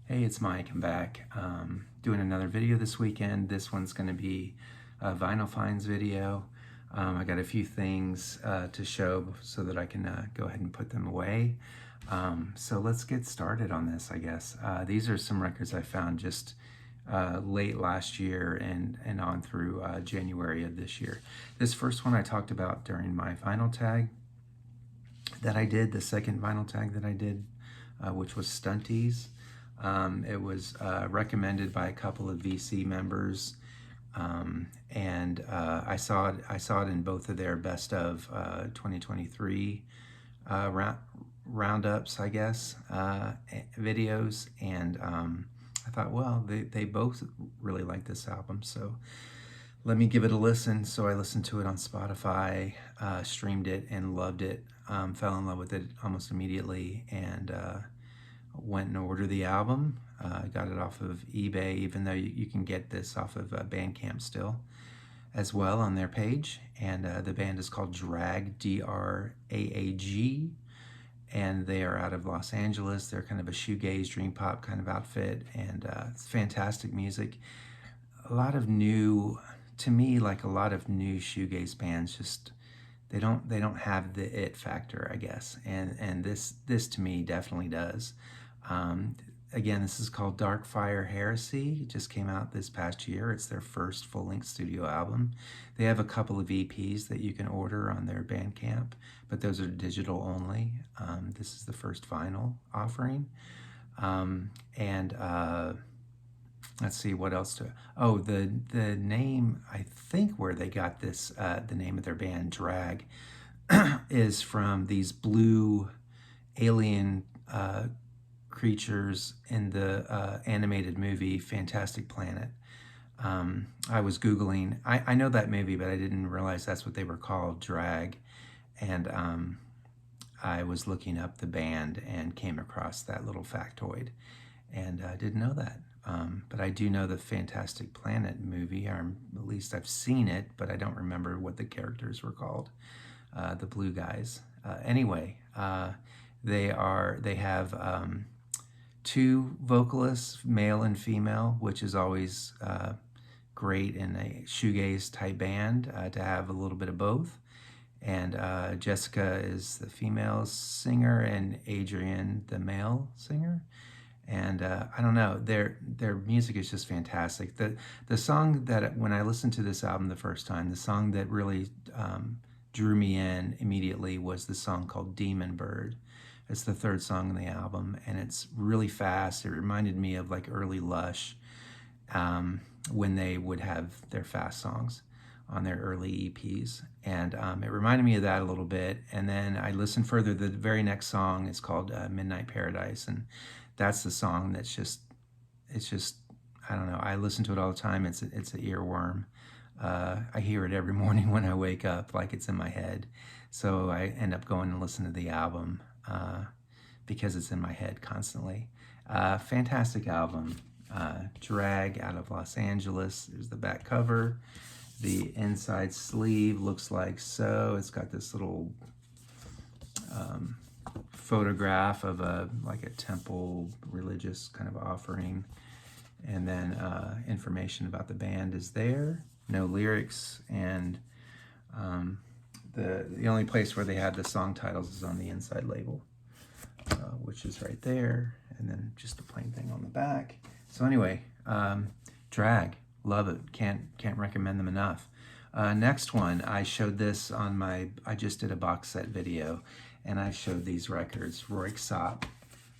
Hey, it's Mike. I'm back doing another video this weekend. This one's going to be a vinyl finds video. I got a few things to show so that I can go ahead and put them away. So let's get started on this, I guess. These are some records I found just late last year and on through January of this year. This first one I talked about during my vinyl tag that I did, the second vinyl tag that I did, which was Stunties. It was recommended by a couple of VC members, and I saw it in both of their best of 2023 roundups, I guess, videos, and I thought, well, they both really like this album, so let me give it a listen. So I listened to it on Spotify, streamed it, and loved it. Fell in love with it almost immediately, and went and ordered the album. Got it off of eBay, even though you can get this off of Bandcamp still as well on their page. And the band is called Drag, D-R-A-A-G, and they are out of Los Angeles. They're kind of a shoegaze, dream pop kind of outfit, and it's fantastic music. A lot of new, to me, like a lot of new shoegaze bands, just they don't have the it factor, I guess, and this to me definitely does. Again, this is called Dark Fire Heresy. It just came out this past year. It's their first full-length studio album. They have a couple of EPs that you can order on their Bandcamp, but those are digital only. This is the first vinyl offering. Let's see what else to. Oh, the name, I think where they got this, the name of their band, Drag, is from these blue alien creatures in the animated movie Fantastic Planet. I was Googling, I know that movie, but I didn't realize that's what they were called, Drag. And I was looking up the band and came across that little factoid, and I didn't know that. But I do know the Fantastic Planet movie, or at least I've seen it, but I don't remember what the characters were called, the blue guys. Anyway, they have two vocalists, male and female, which is always great in a shoegaze type band to have a little bit of both. And Jessica is the female singer and Adrian the male singer. And I don't know, their music is just fantastic. The song that, when I listened to this album the first time, the song that really drew me in immediately was the song called Demon Bird. It's the third song on the album, and it's really fast. It reminded me of like early Lush, when they would have their fast songs on their early EPs. And it reminded me of that a little bit. And then I listened further. The very next song is called Midnight Paradise, and that's the song that's just, it's just, I don't know, I listen to it all the time. It's an earworm. I hear it every morning when I wake up, like it's in my head. So I end up going and listening to the album because it's in my head constantly. Fantastic album. Drag, out of Los Angeles. There's the back cover. The inside sleeve looks like so. It's got this little photograph of like a temple religious kind of offering, and then information about the band is there. No lyrics, and the only place where they have the song titles is on the inside label, which is right there, and then just a plain thing on the back. So anyway, Drag, love it. Can't recommend them enough. Next one, I showed this on my, I just did a box set video, and I showed these records, reissued,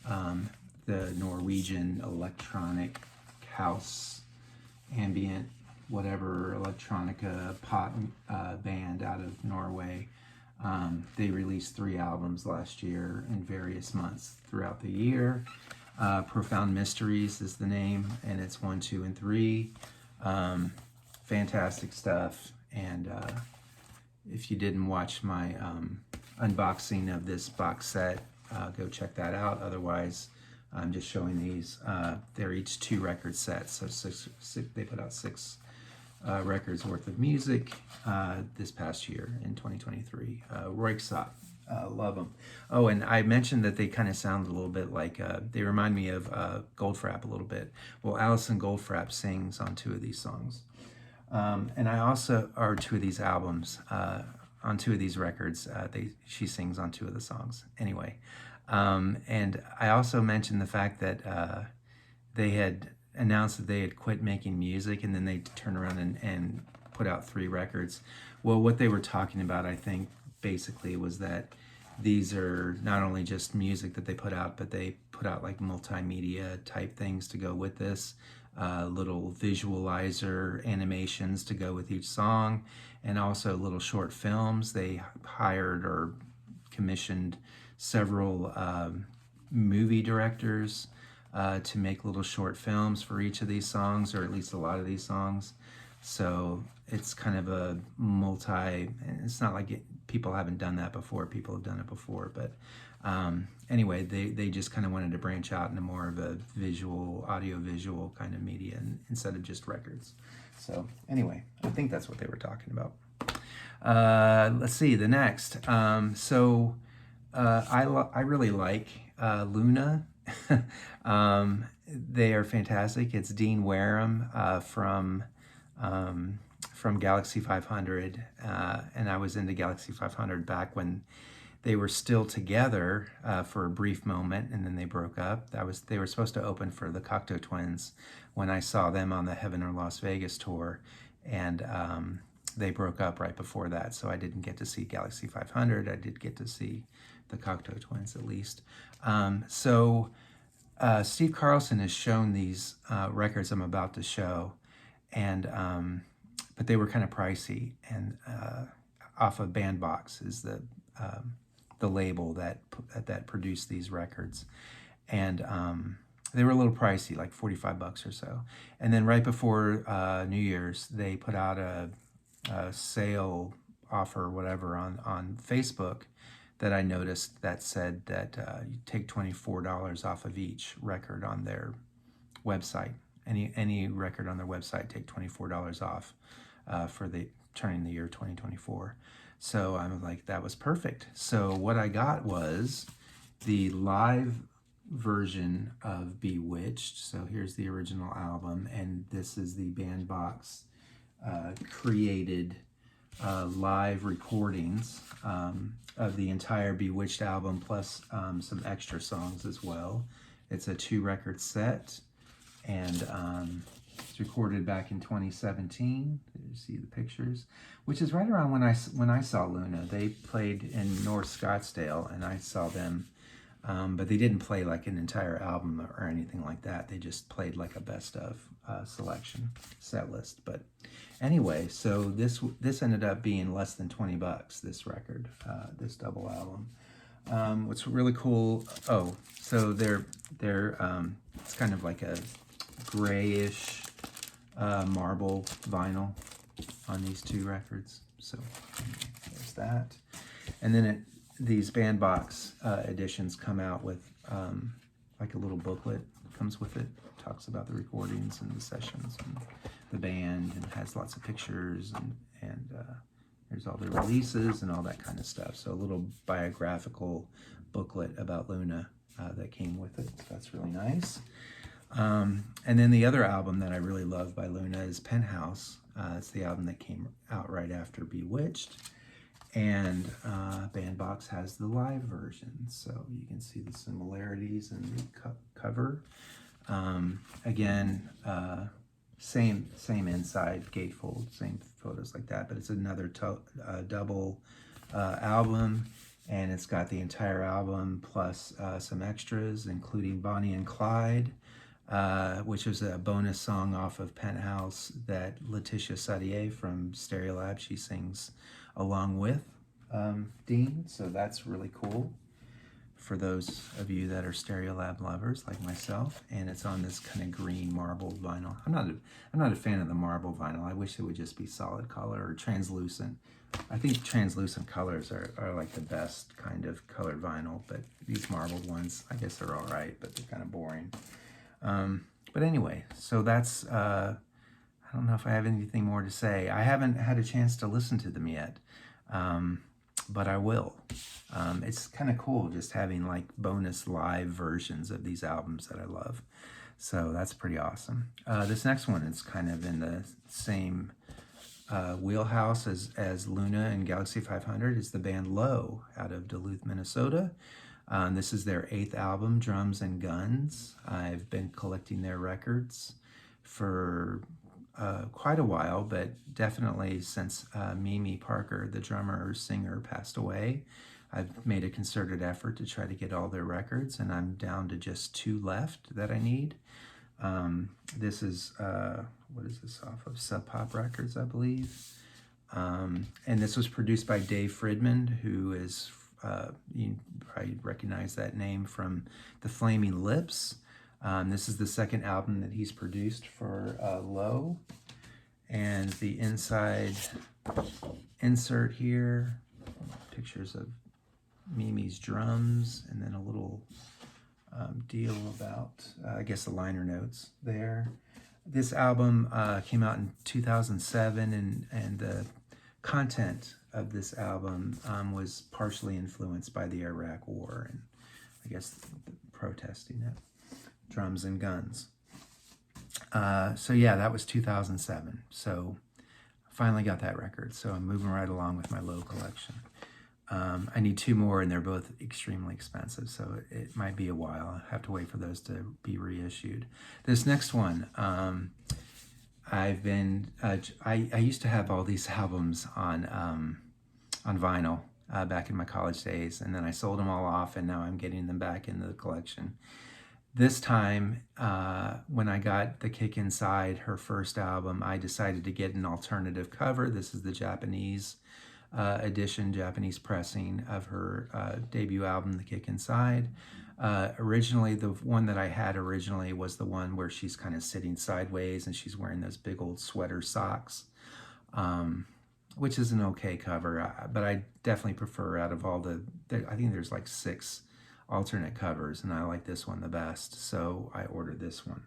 the Norwegian electronic house, ambient, whatever, electronica pop band out of Norway. They released 3 albums last year in various months throughout the year. Profound Mysteries is the name, and it's 1, 2, and 3. Fantastic stuff. And if you didn't watch my unboxing of this box set, go check that out. Otherwise, I'm just showing these. They're each 2 record sets, so six, they put out 6 records worth of music this past year in 2023. Reissued Love them. Oh, and I mentioned that they kind of sound a little bit like, they remind me of Goldfrapp a little bit. Well, Alison Goldfrapp sings on two of these songs. And I also, or two of these albums, on two of these records, she sings on two of the songs. Anyway, and I also mentioned the fact that they had announced that they had quit making music, and then they turned around and put out three records. Well, what they were talking about, I think, basically was that these are not only just music that they put out, but they put out like multimedia type things to go with this, little visualizer animations to go with each song, and also little short films. They hired or commissioned several movie directors to make little short films for each of these songs, or at least a lot of these songs. So it's kind of a it's not like people haven't done that before. People have done it before, but anyway, they just kind of wanted to branch out into more of a audio-visual kind of media instead of just records. So anyway, I think that's what they were talking about. Let's see, the next. I really like Luna. They are fantastic. It's Dean Wareham from Galaxy 500, and I was into Galaxy 500 back when they were still together for a brief moment, and then they broke up. They were supposed to open for the Cocteau Twins when I saw them on the Heaven or Las Vegas tour, and they broke up right before that, so I didn't get to see Galaxy 500. I did get to see the Cocteau Twins at least. Steve Carlson has shown these records I'm about to show, and but they were kind of pricey, and off of Bandbox is the label that produced these records, and they were a little pricey, like $45 or so. And then right before New Year's, they put out a sale offer or whatever on Facebook that I noticed that said that you take $24 off of each record on their website. Any record on their website, take $24 off for turning the year 2024. So I'm like, that was perfect. So what I got was the live version of Bewitched. So here's the original album, and this is the Bandbox created live recordings of the entire Bewitched album, plus some extra songs as well. It's a 2-record set, and it's recorded back in 2017. You see the pictures, which is right around when I saw Luna. They played in North Scottsdale, and I saw them, but they didn't play like an entire album or anything like that. They just played like a best of selection set list. But anyway, so this ended up being less than $20. This record, this double album. What's really cool? Oh, so they're it's kind of like a grayish marble vinyl on these 2 records. So there's that. And then these Bandbox editions come out with like a little booklet comes with it. Talks about the recordings and the sessions and the band, and has lots of pictures, and there's all the releases and all that kind of stuff. So a little biographical booklet about Luna that came with it. So that's really nice. And then the other album that I really love by Luna is Penthouse. It's the album that came out right after Bewitched. And Bandbox has the live version, so you can see the similarities in the cover. Again, same inside gatefold, same photos like that, but it's another double album, and it's got the entire album plus some extras, including Bonnie and Clyde, which was a bonus song off of Penthouse that Laetitia Sadier from Stereolab, she sings along with Dean, so that's really cool for those of you that are Stereolab lovers like myself. And it's on this kind of green marble vinyl. I'm not a fan of the marble vinyl. I wish it would just be solid color or translucent. I think translucent colors are like the best kind of colored vinyl, but these marbled ones, I guess they're all right, but they're kind of boring. But anyway, so that's I don't know if I have anything more to say. I haven't had a chance to listen to them yet. but I will. It's kind of cool just having like bonus live versions of these albums that I love. So that's pretty awesome. This next one is kind of in the same wheelhouse as Luna and Galaxy 500. It's the band Low out of Duluth, Minnesota. This is their 8th album, Drums and Guns. I've been collecting their records for quite a while, but definitely since Mimi Parker, the drummer or singer, passed away. I've made a concerted effort to try to get all their records, and I'm down to just 2 left that I need. This is, what is this off of? Sub Pop Records, I believe. And this was produced by Dave Fridman, who is, you probably recognize that name from The Flaming Lips. This is the 2nd album that he's produced for Low. And the inside insert here, pictures of Mimi's drums, and then a little deal about, I guess, the liner notes there. This album came out in 2007, and the content of this album was partially influenced by the Iraq War and, I guess, the protesting it. Drums and Guns. So yeah, that was 2007. So finally got that record. So I'm moving right along with my Low collection. I need 2 more, and they're both extremely expensive, so it might be a while. I have to wait for those to be reissued. This next one, I've been, I used to have all these albums on vinyl back in my college days, and then I sold them all off, and now I'm getting them back into the collection. This time, when I got The Kick Inside, her first album, I decided to get an alternative cover. This is the Japanese edition, Japanese pressing of her debut album, The Kick Inside. Originally, the one that I had originally was the one where she's kind of sitting sideways and she's wearing those big old sweater socks, which is an okay cover, but I definitely prefer out of all I think there's like 6 alternate covers, and I like this one the best, so I ordered this one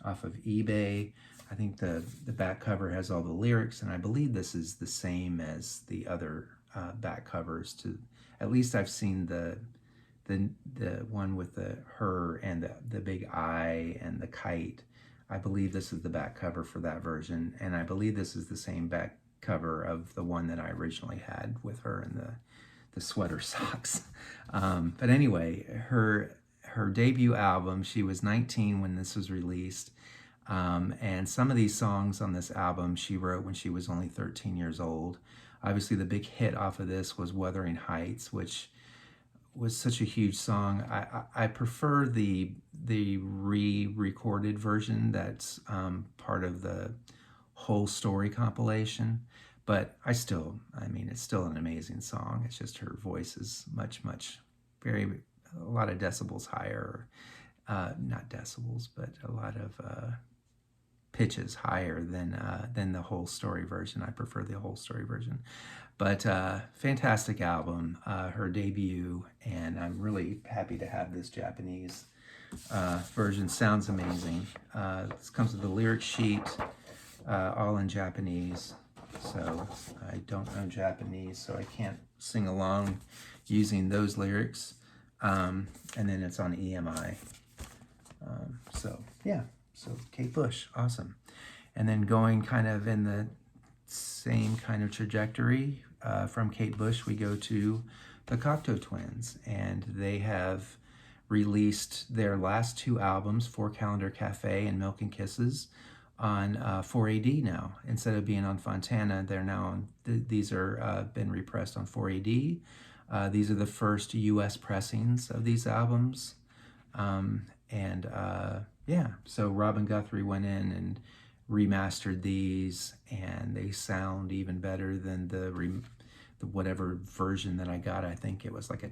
off of eBay. I think the back cover has all the lyrics, and I believe this is the same as the other back covers. At least I've seen the one with her and the big eye and the kite. I believe this is the back cover for that version, and I believe this is the same back cover of the one that I originally had with her and the sweater socks. But anyway, her debut album, she was 19 when this was released. And some of these songs on this album she wrote when she was only 13 years old. Obviously, the big hit off of this was Wuthering Heights, which was such a huge song. I prefer the re-recorded version that's part of the Whole Story compilation. But I mean, it's still an amazing song. It's just her voice is much, a lot of decibels higher. Not decibels, but a lot of pitches higher than the Whole Story version. I prefer the Whole Story version. But fantastic album, her debut, and I'm really happy to have this Japanese version. Sounds amazing. This comes with the lyric sheet, all in Japanese. So I don't know Japanese, so I can't sing along using those lyrics. And then it's on EMI. So yeah, so Kate Bush, awesome. And then going kind of in the same kind of trajectory from Kate Bush, we go to the Cocteau Twins, and they have released their last 2 albums, 4 Calendar Cafe and Milk and Kisses, on 4AD now. Instead of being on Fontana, they're now on, these are been repressed on 4AD. These are the first US pressings of these albums. Yeah, so Robin Guthrie went in and remastered these, and they sound even better than the whatever version that I got. I think it was like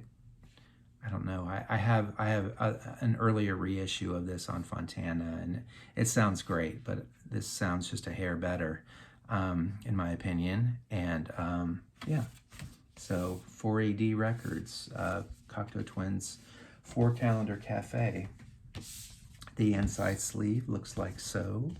I don't know. I have an earlier reissue of this on Fontana, and it sounds great, but this sounds just a hair better, in my opinion. And yeah, so 4AD Records, Cocteau Twins, 4 Calendar Cafe. The inside sleeve looks like so.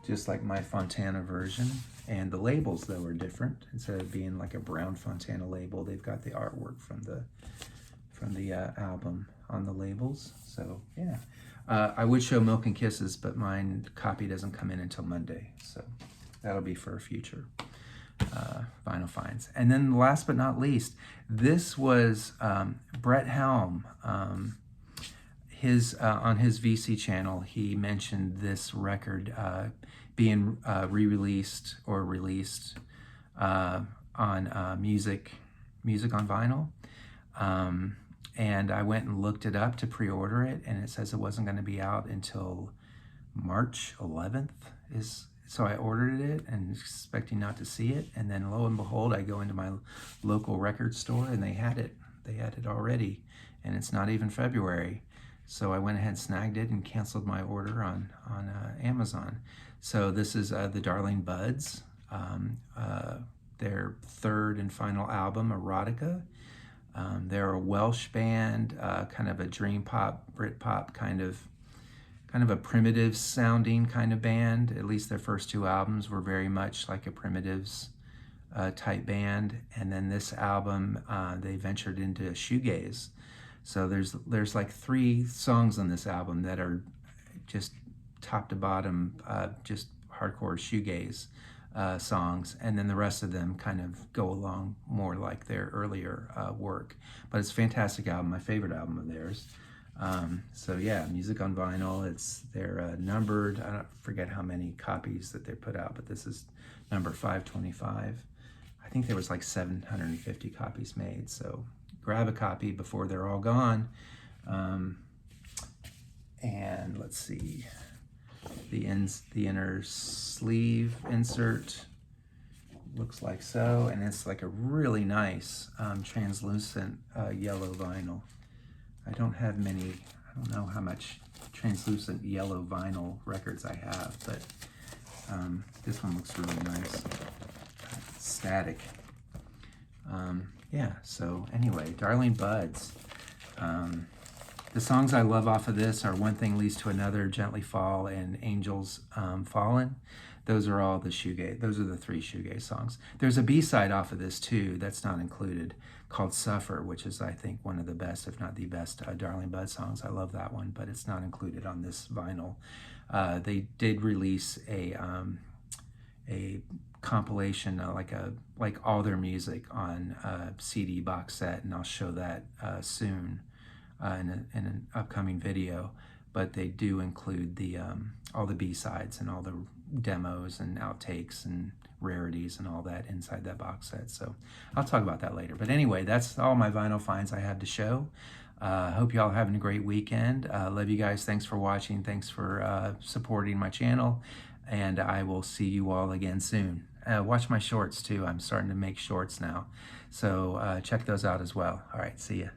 just like my Fontana version. And the labels, though, are different. Instead of being like a brown Fontana label, they've got the artwork from the album on the labels. So yeah, I would show Milk and Kisses, but mine copy doesn't come in until Monday, so that'll be for a future vinyl finds. And then last but not least, this was Bret Helm. On his VC channel, he mentioned this record being re-released or released on music on vinyl. And I went and looked it up to pre-order it, and it says it wasn't going to be out until March 11th. So I ordered it and expecting not to see it, and then lo and behold, I go into my local record store and they had it. They had it already, and it's not even February. So I went ahead and snagged it and canceled my order on Amazon. So this is the Darling Buds, their third and final album, Erotica. They're a Welsh band, kind of a dream pop, Brit pop kind of a primitive sounding kind of band. At least their first two albums were very much like a Primitives type band. And then this album, they ventured into shoegaze. So there's like 3 songs on this album that are just top to bottom, just hardcore shoegaze songs, and then the rest of them kind of go along more like their earlier work. But it's a fantastic album, my favorite album of theirs. So yeah, music on vinyl. They're numbered. I don't forget how many copies that they put out, but this is number 525. I think there was like 750 copies made. So grab a copy before they're all gone. And let's see, the inner sleeve insert looks like so, and it's like a really nice translucent yellow vinyl. I don't know how much translucent yellow vinyl records I have, but this one looks really nice. Static. Yeah, so anyway, Darling Buds. The songs I love off of this are One Thing Leads to Another, Gently Fall, and Angels Fallen. Those are all the shoegaze. Those are the 3 shoegaze songs. There's a B-side off of this too that's not included, called Suffer, which is, I think, one of the best, if not the best, Darling Bud songs. I love that one, but it's not included on this vinyl. They did release a compilation, like all their music on a CD box set, and I'll show that soon in an upcoming video. But they do include all the B-sides and all the demos and outtakes and rarities and all that inside that box set. So I'll talk about that later. But anyway, that's all my vinyl finds I have to show. Hope y'all having a great weekend. Love you guys. Thanks for watching. Thanks for supporting my channel. And I will see you all again soon. Watch my shorts too. I'm starting to make shorts now. So check those out as well. All right, see ya.